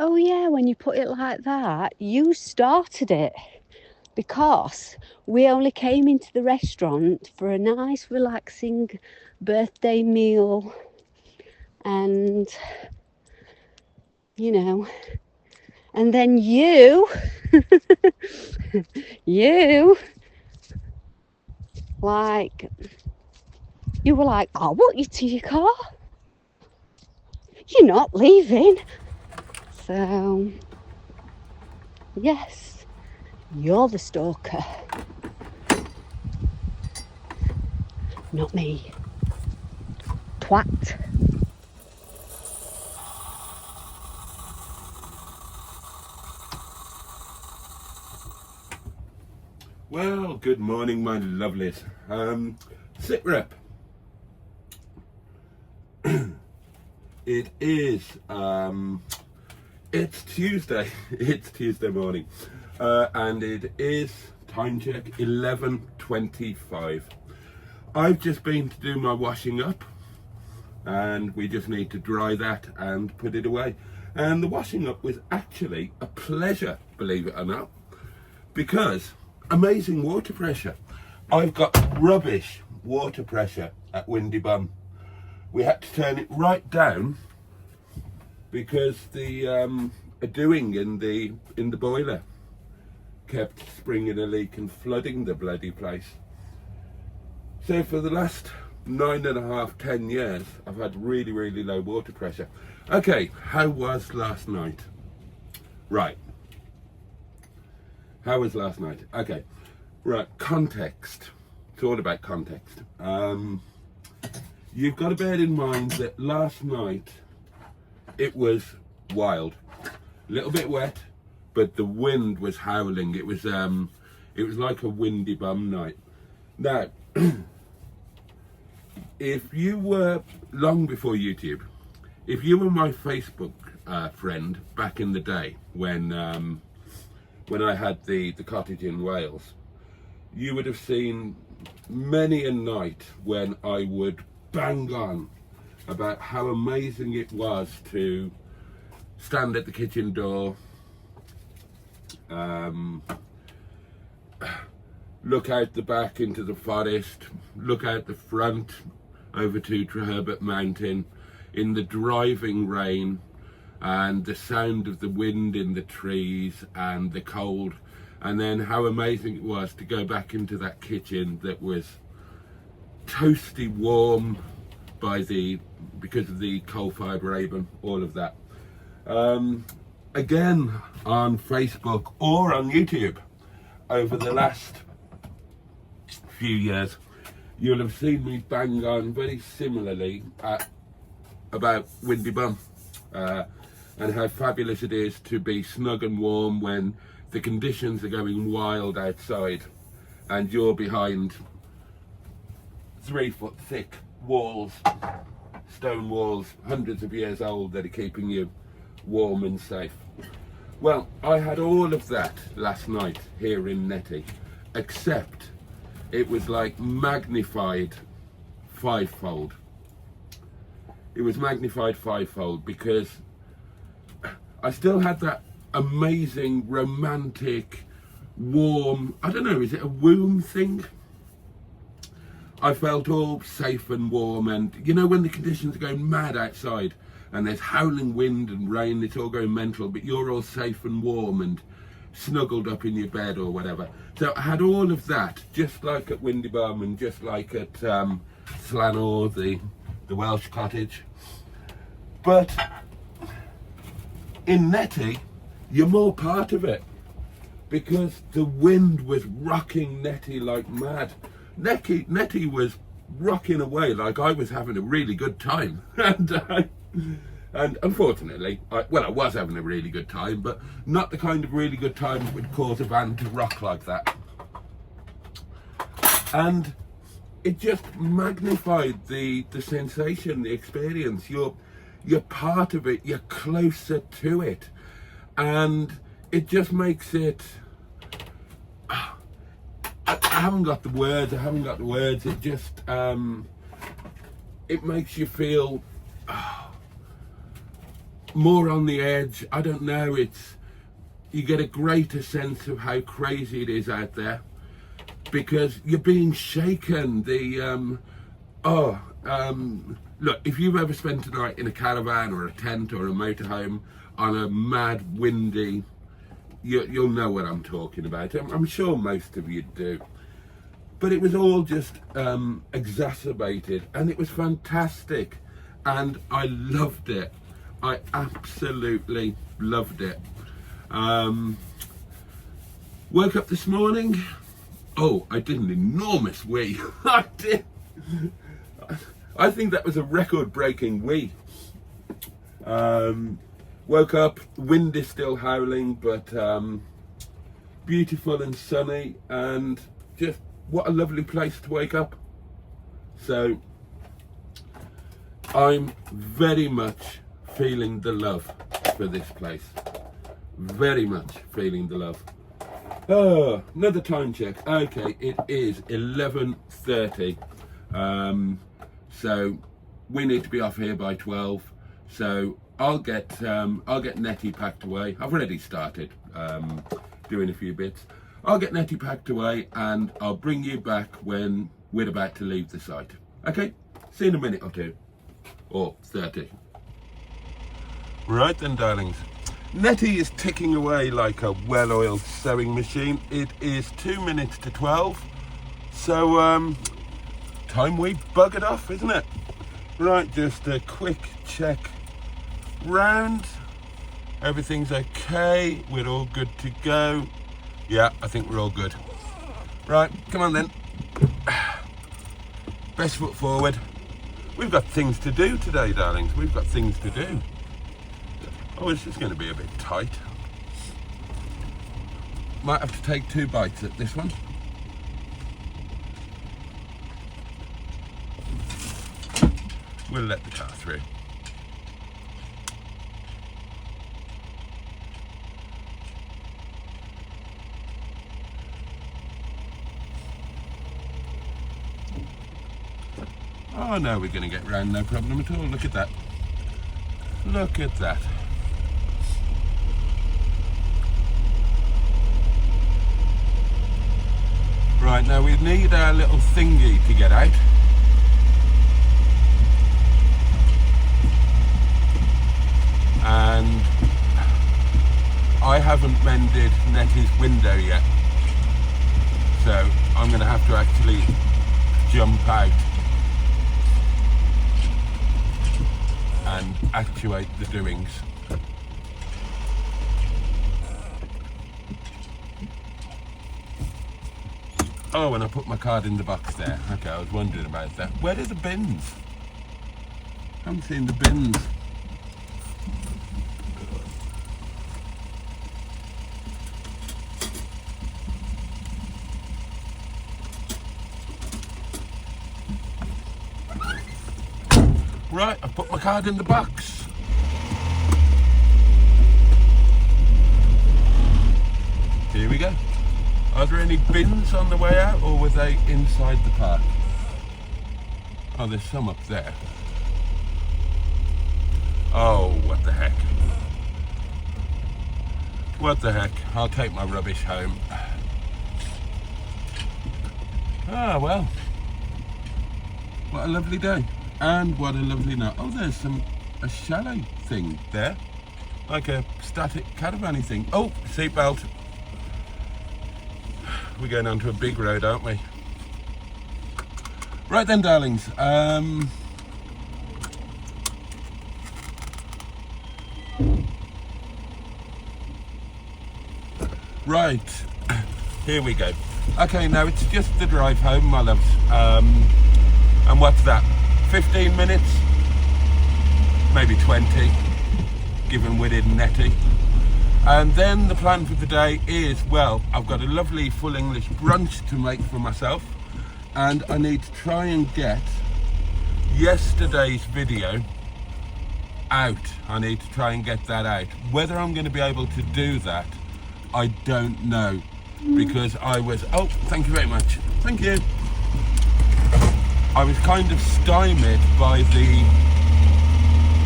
Oh yeah, when you put it like that, you started it, because we only came into the restaurant for a nice relaxing birthday meal, and you know, and then you you like, you were like, I want you to your car, you're not leaving. So yes, you're the stalker, not me. Twat. Well, good morning, my lovelies. Sit rep. It is, it's Tuesday. It's Tuesday morning. And it is, time check, 11:25. I've just been to do my washing up, and we just need to dry that and put it away. And the washing up was actually a pleasure, believe it or not, because amazing water pressure. I've got rubbish water pressure at Windy Bum. We had to turn it right down because the doing in the boiler kept springing a leak and flooding the bloody place. So for the last 9.5, 10 years, I've had really, really low water pressure. Okay, how was last night? Right. How was last night? Okay, right, context. It's all about context. You've got to bear in mind that last night it was wild. A little bit wet, but the wind was howling. It was like a Windy Bum night. Now, if you were, long before YouTube, if you were my Facebook friend back in the day when I had the cottage in Wales, you would have seen many a night when I would bang on about how amazing it was to stand at the kitchen door, look out the back into the forest, look out the front over to Herbert Mountain in the driving rain, and the sound of the wind in the trees and the cold, and then how amazing it was to go back into that kitchen that was toasty warm because of the coal-fired raven, all of that. Again, on Facebook or on YouTube, over the last few years, you'll have seen me bang on very similarly about Windy Bum, and how fabulous it is to be snug and warm when the conditions are going wild outside and you're behind 3 foot thick walls, stone walls, hundreds of years old, that are keeping you warm and safe. Well, I had all of that last night here in Netty, except it was like magnified fivefold. It was magnified fivefold because I still had that amazing, romantic, warm, I don't know, is it a womb thing? I felt all safe and warm, and you know when the conditions are going mad outside and there's howling wind and rain, it's all going mental, but you're all safe and warm and snuggled up in your bed or whatever. So I had all of that, just like at Windy Bum and just like at Llanor, the Welsh cottage. But in Netty, you're more part of it because the wind was rocking Netty like mad. Netty was rocking away like I was having a really good time. And unfortunately, I was having a really good time, but not the kind of really good time that would cause a van to rock like that. And it just magnified the sensation, the experience. You're part of it, you're closer to it, and it just makes it, I haven't got the words, it just it makes you feel more on the edge. I don't know, you get a greater sense of how crazy it is out there, because you're being shaken. Look, if you've ever spent a night in a caravan or a tent or a motorhome on a mad, windy, you'll know what I'm talking about. I'm sure most of you do. But it was all just exacerbated, and it was fantastic, and I loved it. I absolutely loved it. Woke up this morning. Oh, I did an enormous wee. I did. I think that was a record-breaking wee. Woke up, wind is still howling, but beautiful and sunny, and just what a lovely place to wake up. So I'm very much feeling the love for this place. Very much feeling the love. Oh, another time check. Okay, it is 11:30. So we need to be off here by 12. So I'll get Netty packed away. I've already started doing a few bits. I'll get Netty packed away, and I'll bring you back when we're about to leave the site. Okay, see you in a minute or two, or 30. Right then, darlings. Netty is ticking away like a well-oiled sewing machine. It is 2 minutes to 12. So time we buggered off, isn't it? Right, just a quick check round. Everything's okay. We're all good to go. Yeah, I think we're all good. Right, come on then. Best foot forward. We've got things to do today, darlings. We've got things to do. Oh, this is going to be a bit tight. Might have to take 2 bites at this one. We'll let the car through. Oh no, we're going to get round, no problem at all. Look at that. Look at that. Right, now we need our little thingy to get out. And I haven't mended Netty's window yet. So I'm going to have to actually jump out and actuate the doings. Oh, and I put my card in the box there. Okay, I was wondering about that. Where are the bins? I haven't seen the bins. Right, I've put my card in the box. Here we go. Are there any bins on the way out, or were they inside the park? Oh, there's some up there. Oh, what the heck. What the heck. I'll take my rubbish home. Ah, well. What a lovely day. And what a lovely night. Oh, there's a chalet thing there. Like a static caravan-y thing. Oh, seatbelt. We're going onto a big road, aren't we? Right then, darlings. Right, here we go. Okay, now it's just the drive home, my loves. And what's that? 15 minutes? Maybe 20, given we're in Netty. And then the plan for the day is, well, I've got a lovely full English brunch to make for myself, and I need to try and get yesterday's video out. I need to try and get that out. Whether I'm going to be able to do that, I don't know, because I was, oh, thank you very much. Thank you. I was kind of stymied by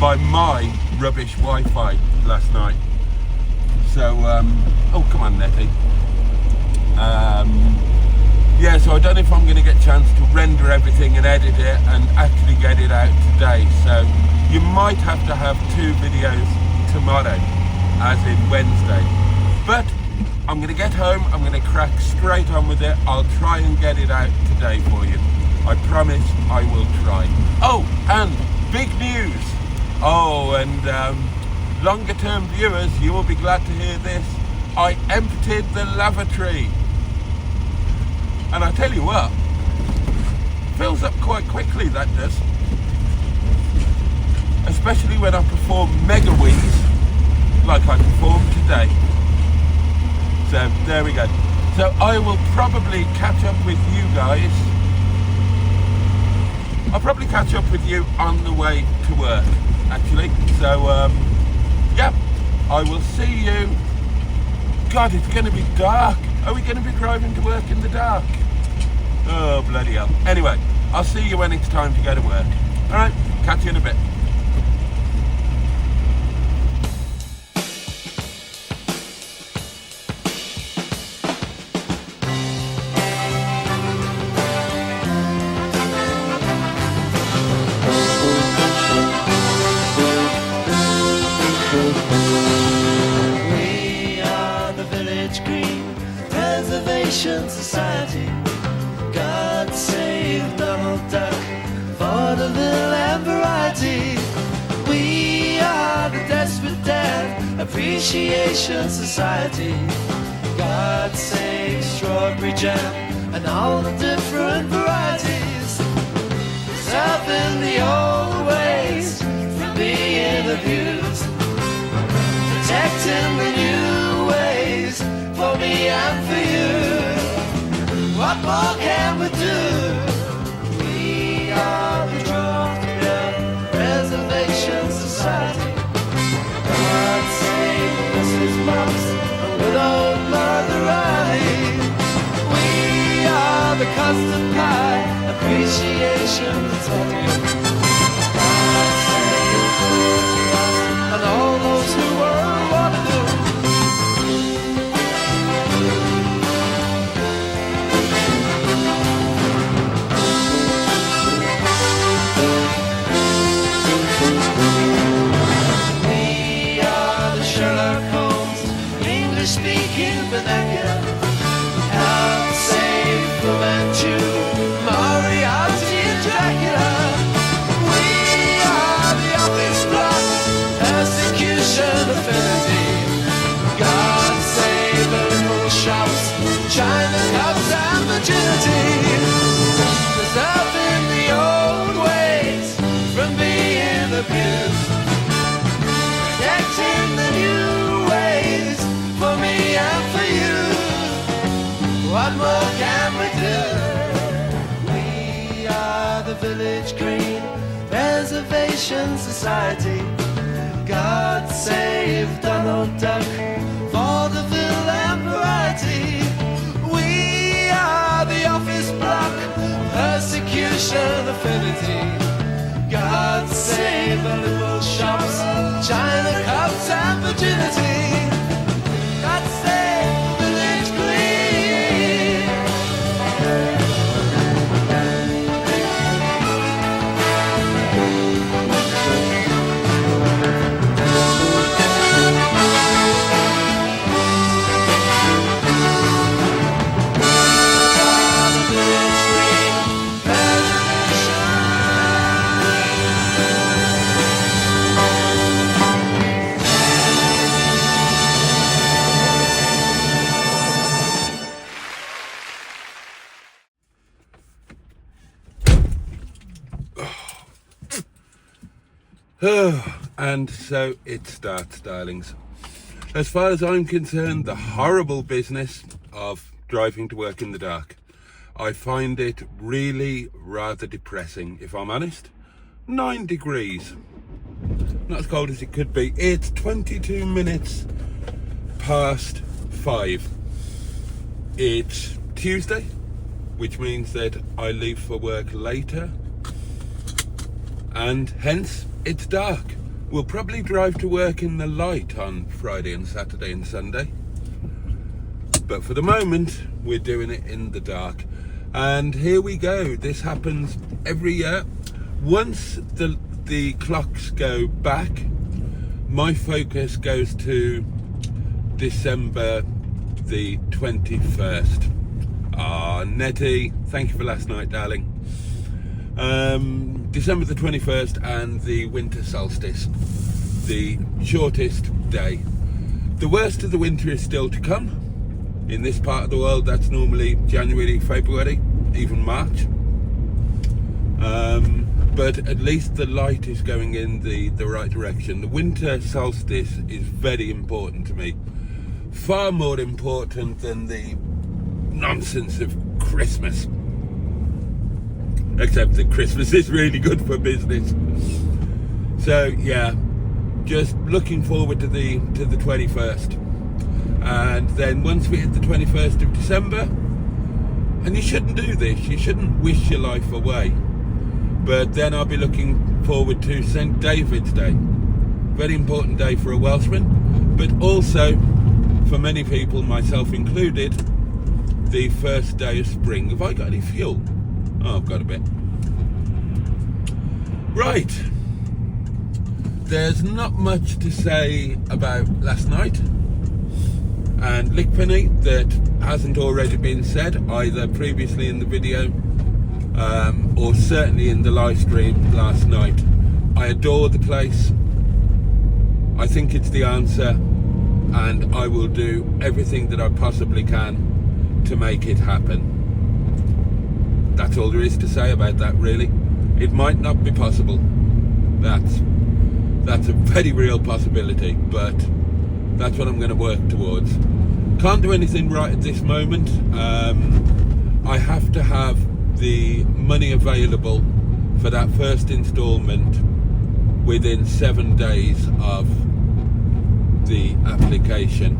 by my rubbish Wi-Fi last night. So, oh come on Netty. Yeah, so I don't know if I'm going to get a chance to render everything and edit it and actually get it out today. So you might have to have 2 videos tomorrow, as in Wednesday. But I'm going to get home, I'm going to crack straight on with it. I'll try and get it out today for you. I promise I will try. Oh, and big news. Oh, and longer term viewers, you will be glad to hear this. I emptied the lavatory. And I tell you what, fills up quite quickly, that does. Especially when I perform mega wheeze, like I performed today. So, there we go. So I will probably catch up with you guys. I'll probably catch up with you on the way to work, actually. So, yeah, I will see you. God, it's going to be dark. Are we going to be driving to work in the dark? Oh, bloody hell. Anyway, I'll see you when it's time to go to work. Alright, catch you in a bit. We are the Village Green Preservation Society. God save Donald Duck, vaudeville and variety. We are the Desperate Dad Appreciation Society. God save strawberry jam and all the different varieties. Preserving the old ways from being abused. Protecting the new ways for me and for you. What more can we do? We are the Drop Preservation Society. God save Mrs. Mops and good old Mother Riley. We are the Custard Pie Appreciation Society. God save us and all those who were Waterloo. Speaking vernacular, out save Fu Manchu, Moriarty and Dracula. We are the office block, persecution affinity. God save the little shops, China cups and virginity. Preserving the old ways from being abused. Protecting the new ways for me and for you. What more can we do? We are the Village Green Preservation Society. God save Donald Duck, vaudeville and variety. We are the office block, persecution affinity. God save the liberal shops, China cups and virginity. God save Village Green. And so it starts, darlings. As far as I'm concerned, the horrible business of driving to work in the dark, I find it really rather depressing, if I'm honest. 9 degrees. Not as cold as it could be. It's 22 minutes past 5. It's Tuesday, which means that I leave for work later, and hence it's dark. We'll probably drive to work in the light on Friday and Saturday and Sunday. But for the moment, we're doing it in the dark. And here we go. This happens every year. Once the clocks go back, my focus goes to December the 21st. Netty, thank you for last night, darling. December the 21st and the winter solstice, the shortest day. The worst of the winter is still to come. In this part of the world, that's normally January, February, even March. But at least the light is going in the right direction. The winter solstice is very important to me. Far more important than the nonsense of Christmas. Except that Christmas is really good for business. So yeah, just looking forward to the 21st. And then once we hit the 21st of December, and you shouldn't do this, you shouldn't wish your life away, but then I'll be looking forward to St. David's Day. Very important day for a Welshman, but also for many people, myself included, the first day of spring. Have I got any fuel? Oh, I've got a bit. Right. There's not much to say about last night and Lickpenny that hasn't already been said, either previously in the video or certainly in the live stream last night. I adore the place. I think it's the answer, and I will do everything that I possibly can to make it happen. That's all there is to say about that, really. It might not be possible. That's a very real possibility, but that's what I'm going to work towards. Can't do anything right at this moment. I have to have the money available for that first instalment within 7 days of the application.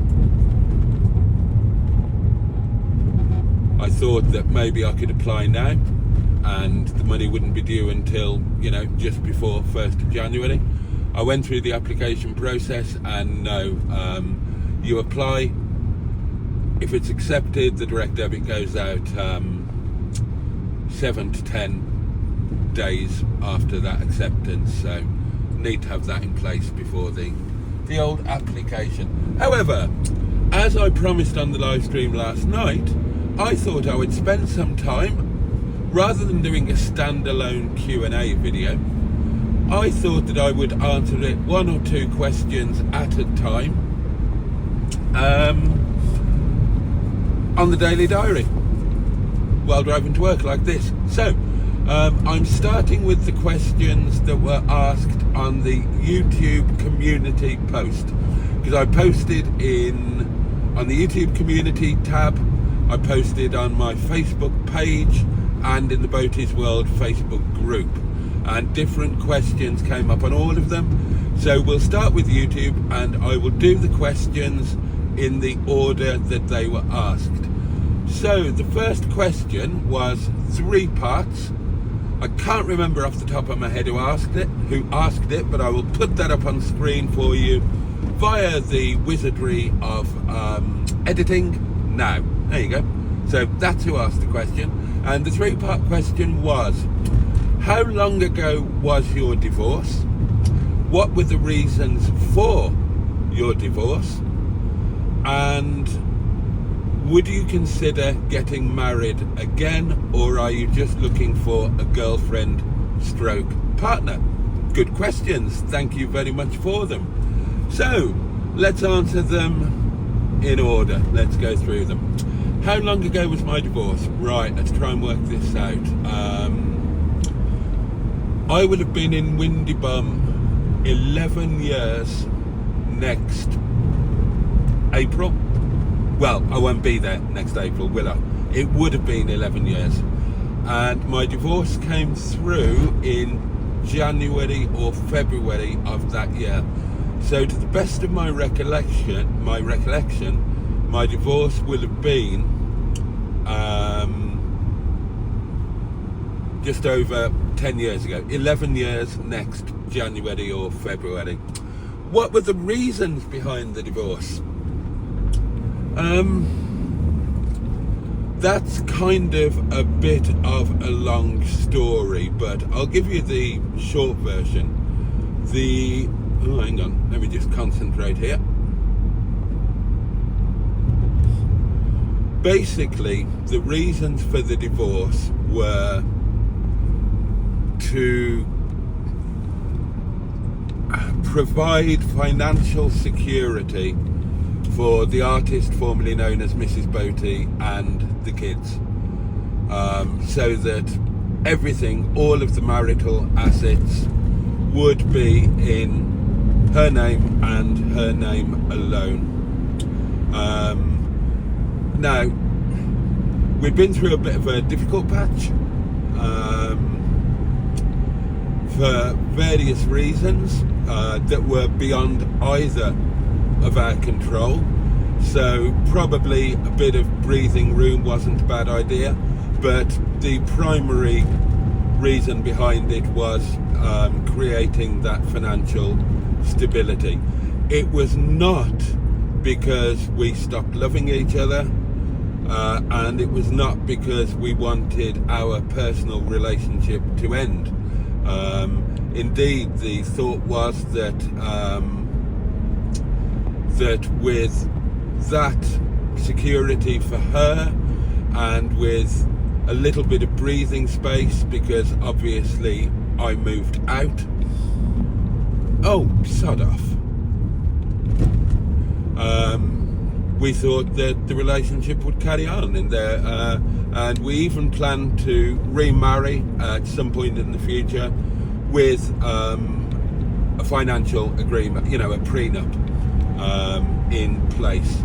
I thought that maybe I could apply now and the money wouldn't be due until, you know, just before 1st of January. I went through the application process and no, you apply. If it's accepted, the direct debit goes out 7 to 10 days after that acceptance. So need to have that in place before the old application. However, as I promised on the live stream last night, I thought I would spend some time, rather than doing a standalone Q&A video, I thought that I would answer it 1 or 2 questions at a time on the daily diary while driving to work like this. So I'm starting with the questions that were asked on the YouTube community post, because I posted on the YouTube community tab, I posted on my Facebook page and in the Boaty's World Facebook group, and different questions came up on all of them. So we'll start with YouTube and I will do the questions in the order that they were asked. So the first question was 3 parts. I can't remember off the top of my head who asked it, but I will put that up on screen for you via the wizardry of editing now. There you go. So that's who asked the question. And the 3-part question was, how long ago was your divorce? What were the reasons for your divorce? And would you consider getting married again, or are you just looking for a girlfriend stroke partner? Good questions. Thank you very much for them. So let's answer them in order. Let's go through them. How long ago was my divorce? Right, let's try and work this out. I would have been in Windy Bum 11 years next April. Well, I won't be there next April, will I? It would have been 11 years. And my divorce came through in January or February of that year. So to the best of my recollection, my divorce will have been just over 10 years ago, 11 years next January or February. What were the reasons behind the divorce? That's kind of a bit of a long story, but I'll give you the short version. Oh, hang on, let me just concentrate here. Basically, the reasons for the divorce were to provide financial security for the artist formerly known as Mrs. Boaty and the kids, so that everything, all of the marital assets, would be in her name and her name alone. Now, we've been through a bit of a difficult patch for various reasons that were beyond either of our control, so probably a bit of breathing room wasn't a bad idea, but the primary reason behind it was creating that financial stability. It was not because we stopped loving each other, and it was not because we wanted our personal relationship to end. Indeed, the thought was that that with that security for her, and with a little bit of breathing space, because obviously I moved out. Oh, sod off. We thought that the relationship would carry on in there, and we even planned to remarry at some point in the future with a financial agreement, you know, a prenup in place.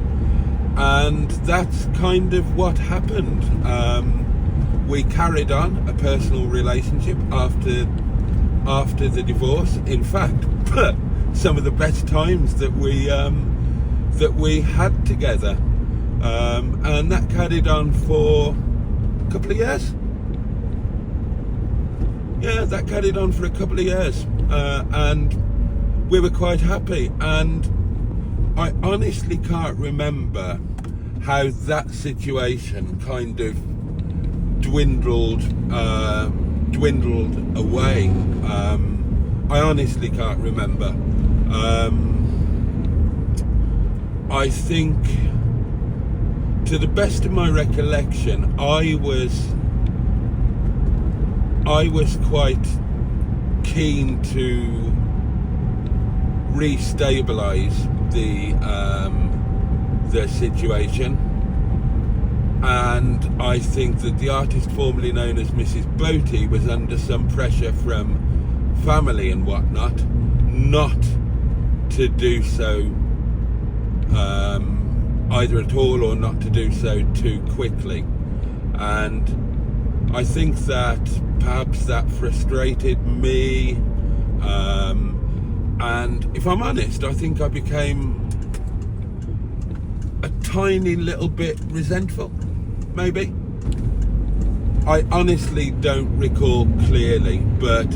And that's kind of what happened. We carried on a personal relationship after the divorce. In fact, some of the best times that we had together, and that carried on for a couple of years. Yeah, that carried on for a couple of years, and we were quite happy. And I honestly can't remember how that situation kind of dwindled away. I honestly can't remember. I think, to the best of my recollection, I was quite keen to re-stabilise the situation, and I think that the artist formerly known as Mrs. Boaty was under some pressure from family and whatnot not to do so either at all, or not to do so too quickly. And I think that perhaps that frustrated me, and if I'm honest, I think I became a tiny little bit resentful, maybe. I honestly don't recall clearly, but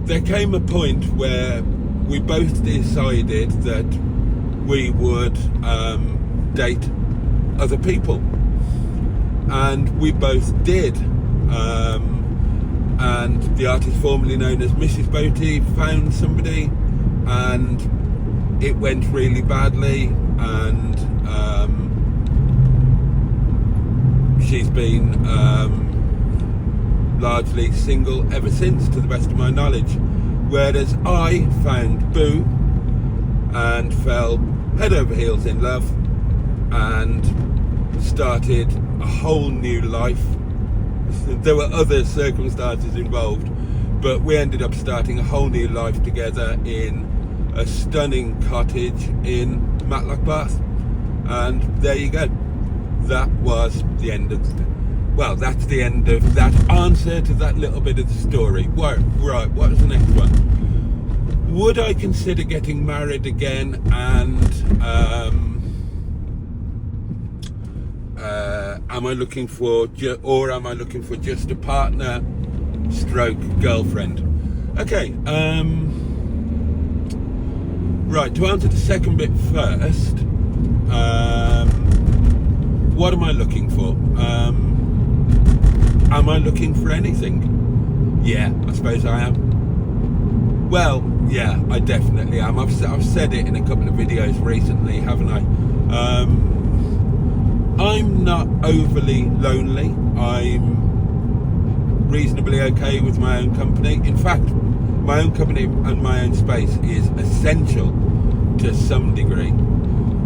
there came a point where we both decided that we would date other people, and we both did. And the artist formerly known as Mrs. Boaty found somebody, and it went really badly, and she's been largely single ever since, to the best of my knowledge. Whereas I found Boo and fell head over heels in love and started a whole new life. There were other circumstances involved, but we ended up starting a whole new life together in a stunning cottage in Matlock Bath. And there you go. That was the end of, well, that's the end of that answer to that little bit of the story. Right, what was the next one? Would I consider getting married again? And am I looking for just a partner stroke girlfriend. Okay, right, to answer the second bit first, what am I looking for? Am I looking for anything? Yeah, I suppose I am. Well, yeah, I definitely am. I've said it in a couple of videos recently, haven't I? I'm not overly lonely. I'm reasonably okay with my own company. In fact, my own company and my own space is essential to some degree.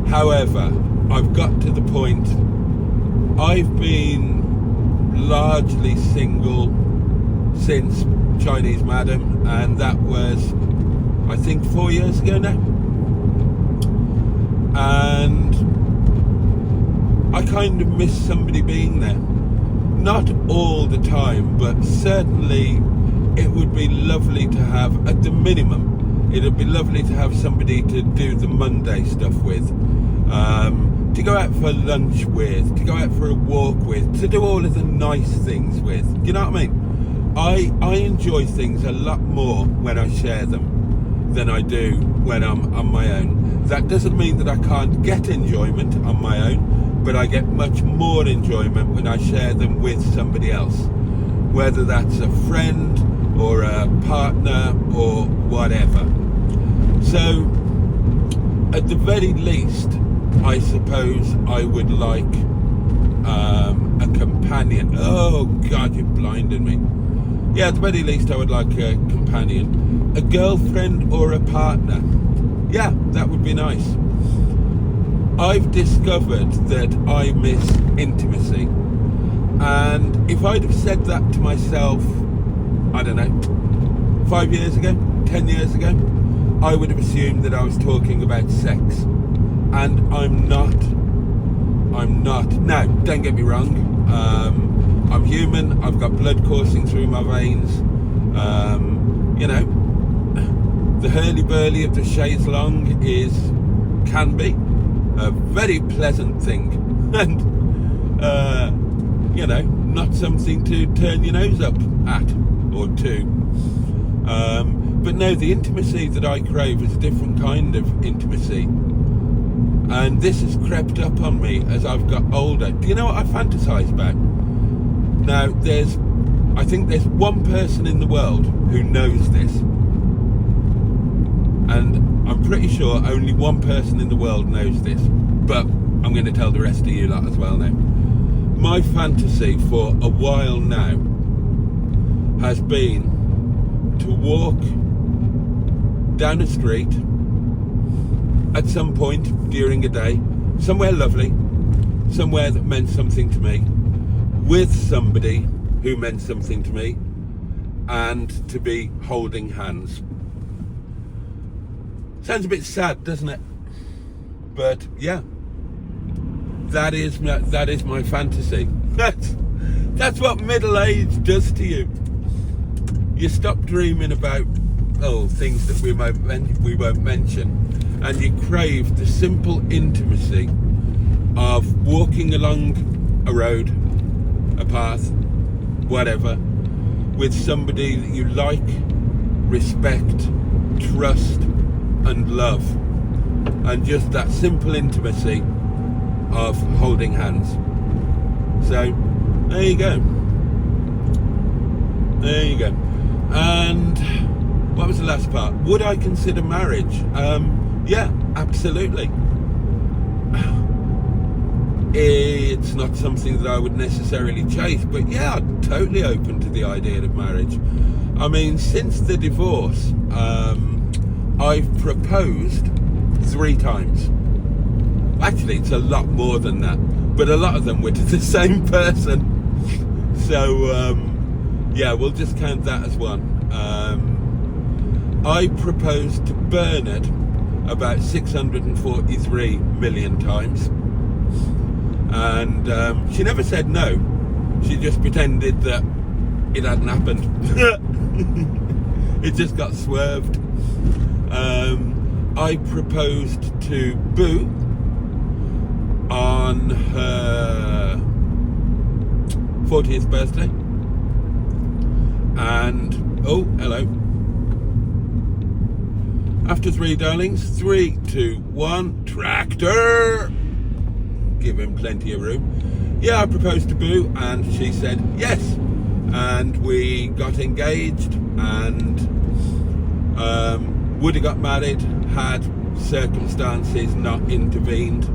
However, I've got to the point, I've been largely single since Chinese Madam, and that was, I think, 4 years ago now. And I kind of miss somebody being there. Not all the time, but certainly it would be lovely to have, at the minimum, it would be lovely to have somebody to do the Monday stuff with, to go out for lunch with, to go out for a walk with, to do all of the nice things with. You know what I mean? I enjoy things a lot more when I share them than I do when I'm on my own. That doesn't mean that I can't get enjoyment on my own, but I get much more enjoyment when I share them with somebody else, whether that's a friend or a partner or whatever. So at the very least, I suppose I would like a companion. Oh God, you blinded me. Yeah, at the very least I would like a companion, a girlfriend or a partner. Yeah, that would be nice. I've discovered that I miss intimacy, and if I'd have said that to myself, I don't know, 5 years ago, 10 years ago, I would have assumed that I was talking about sex, and I'm not. Now, don't get me wrong, I'm human, I've got blood coursing through my veins, you know, the hurly-burly of the chaise longue can be a very pleasant thing, and you know, not something to turn your nose up at or to. But no, the intimacy that I crave is a different kind of intimacy, and this has crept up on me as I've got older. Do you know what I fantasize about? Now, I think there's one person in the world who knows this, and I'm pretty sure only one person in the world knows this, but I'm going to tell the rest of you lot as well now. My fantasy for a while now has been to walk down a street at some point during a day, somewhere lovely, somewhere that meant something to me, with somebody who meant something to me, and to be holding hands. Sounds a bit sad, doesn't it? But yeah, that is my fantasy. That's what middle age does to you. You stop dreaming about things that we won't mention, and you crave the simple intimacy of walking along a road, a path, whatever, with somebody that you like, respect, trust and love, and just that simple intimacy of holding hands. So there you go. And what was the last part? Would I consider marriage? Yeah, absolutely. It's not something that I would necessarily chase, but yeah, I'm totally open to the idea of marriage. I mean, since the divorce, I've proposed 3 times. Actually, it's a lot more than that, but a lot of them were to the same person. So, yeah, we'll just count that as one. I proposed to Bernard about 643 million times. And she never said no. She just pretended that it hadn't happened. It just got swerved. I proposed to Boo on her 40th birthday, And, oh, hello. After 3, darlings, 3, 2, 1, tractor. Give him plenty of room. Yeah, I proposed to Boo, and she said yes. And we got engaged, and would have got married had circumstances not intervened.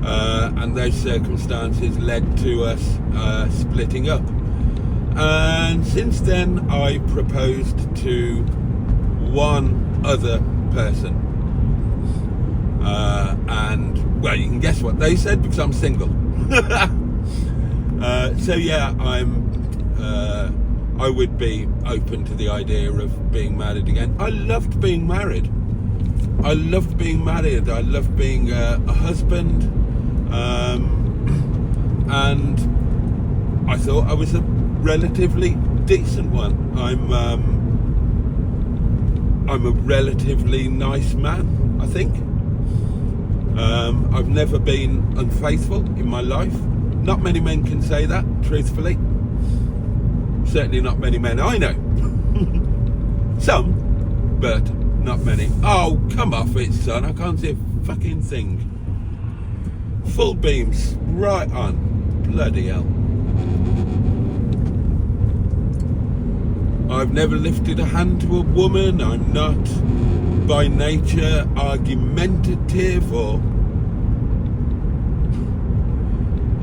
And those circumstances led to us splitting up. And since then, I proposed to one other person. And, well, you can guess what they said, because I'm single. So, yeah, I would be open to the idea of being married again. I loved being married. I loved being married. I loved being a husband. And I thought I was a relatively decent one. I'm a relatively nice man, I think. I've never been unfaithful in my life. Not many men can say that, truthfully. Certainly not many men I know. Some, but not many. Oh, come off it, son. I can't see a fucking thing. Full beams, right on. Bloody hell. I've never lifted a hand to a woman. I'm not by nature argumentative, or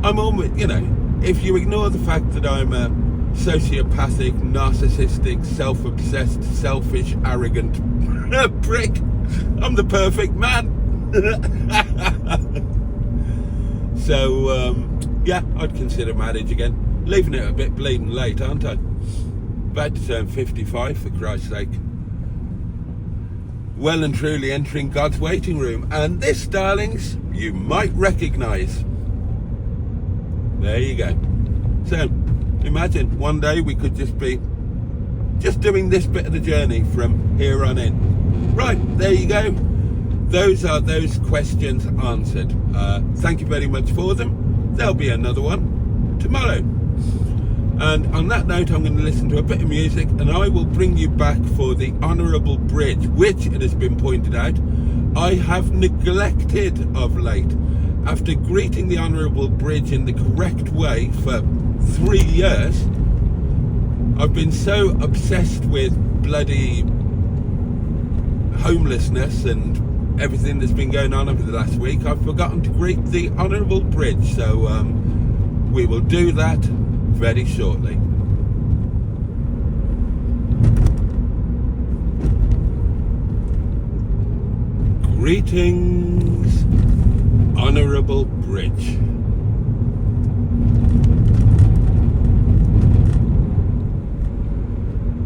I'm almost, you know, if you ignore the fact that I'm a sociopathic, narcissistic, self-obsessed, selfish, arrogant prick, I'm the perfect man. So, yeah, I'd consider marriage again. Leaving it a bit bleeding late, aren't I? About to turn 55, for Christ's sake. Well and truly entering God's waiting room. And this, darlings, you might recognise. There you go. So, imagine one day we could just be doing this bit of the journey from here on in. Right, there you go. Those are those questions answered. Thank you very much for them. There'll be another one tomorrow. And on that note, I'm going to listen to a bit of music, and I will bring you back for the Honourable Bridge, which, it has been pointed out, I have neglected of late. After greeting the Honourable Bridge in the correct way for 3 years, I've been so obsessed with bloody homelessness and everything that's been going on over the last week, I've forgotten to greet the Honourable Bridge. So we will do that very shortly. Greetings, Honourable Bridge.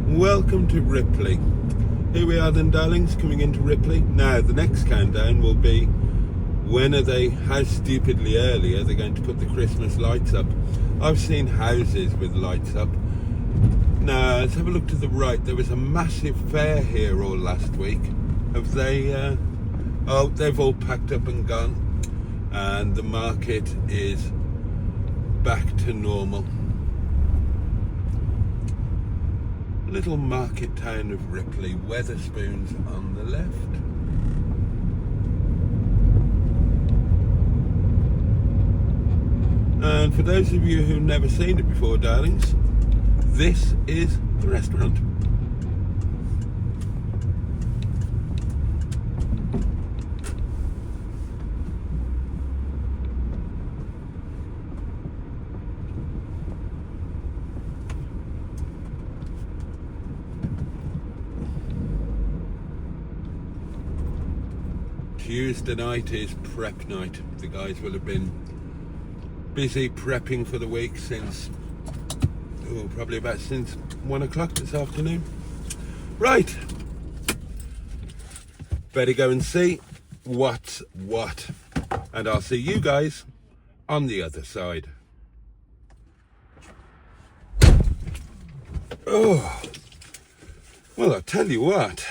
Welcome to Ripley. Here we are then, darlings, coming into Ripley. Now, the next countdown will be, how stupidly early are they going to put the Christmas lights up? I've seen houses with lights up. Now, let's have a look to the right. There was a massive fair here all last week. Have they, oh, they've all packed up and gone. And the market is back to normal. Little market town of Ripley, Wetherspoons on the left. And for those of you who've never seen it before, darlings, this is the restaurant. Tuesday night is prep night. The guys will have been busy prepping for the week since, probably about since 1 o'clock this afternoon. Right, better go and see what's what, and I'll see you guys on the other side. Oh, well, I'll tell you what.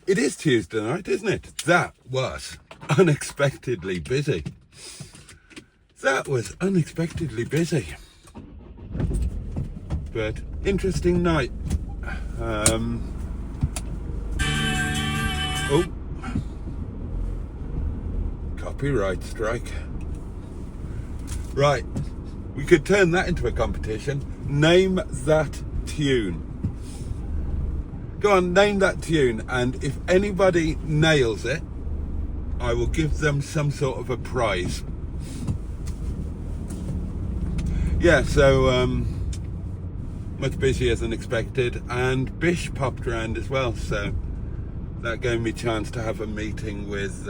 It is Tuesday night, isn't it? That was unexpectedly busy. That was unexpectedly busy. But interesting night. Oh, copyright strike. Right, we could turn that into a competition. Name that tune. Go on, name that tune, and if anybody nails it, I will give them some sort of a prize. Yeah, so much busier than expected, and Bish popped around as well, so that gave me a chance to have a meeting with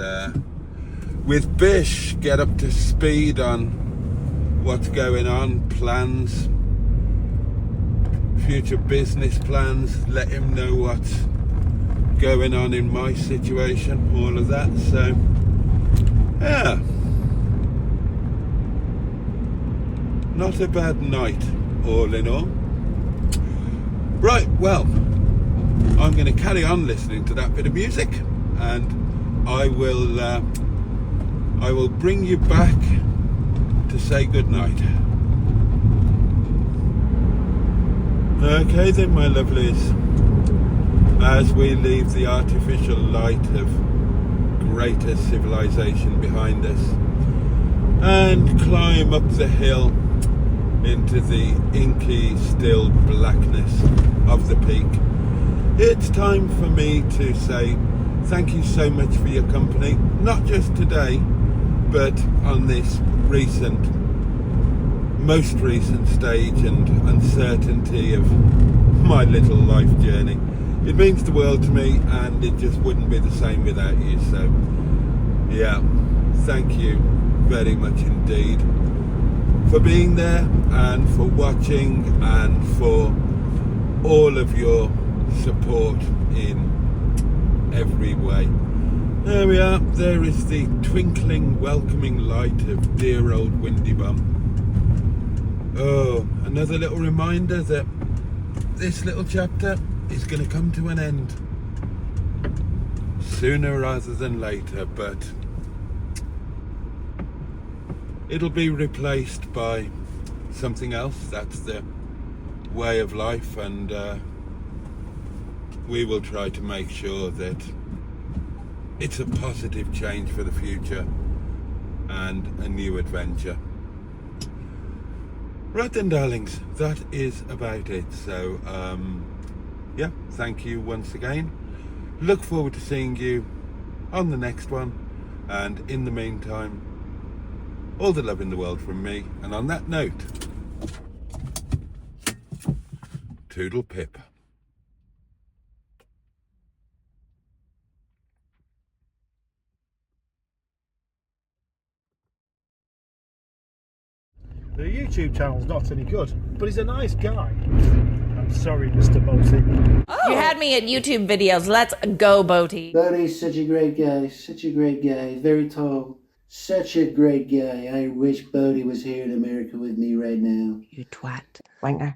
Bish, get up to speed on what's going on, plans, future business plans, let him know what's going on in my situation, all of that. So yeah, not a bad night all in all. Right, well, I'm going to carry on listening to that bit of music, and I will bring you back to say goodnight. Okay then, my lovelies, as we leave the artificial light of greater civilization behind us and climb up the hill into the inky still blackness of the peak, it's time for me to say thank you so much for your company, not just today, but on this most recent stage and uncertainty of my little life journey. It means the world to me, and it just wouldn't be the same without you. So yeah, thank you very much indeed for being there and for watching and for all of your support in every way. There we are, there is the twinkling welcoming light of dear old Windy Bum. Oh, another little reminder that this little chapter is going to come to an end sooner rather than later, but it'll be replaced by something else. That's the way of life, and we will try to make sure that it's a positive change for the future and a new adventure. Right then, darlings, that is about it. So yeah, thank you once again. Look forward to seeing you on the next one, and in the meantime, all the love in the world from me. And on that note, toodle pip. The YouTube channel's not any good, but he's a nice guy. I'm sorry, Mr. Boaty. Oh. You had me at YouTube videos. Let's go, Boaty. Boaty's such a great guy. Such a great guy. Very tall. Such a great guy. I wish Boaty was here in America with me right now. You twat. Wanker.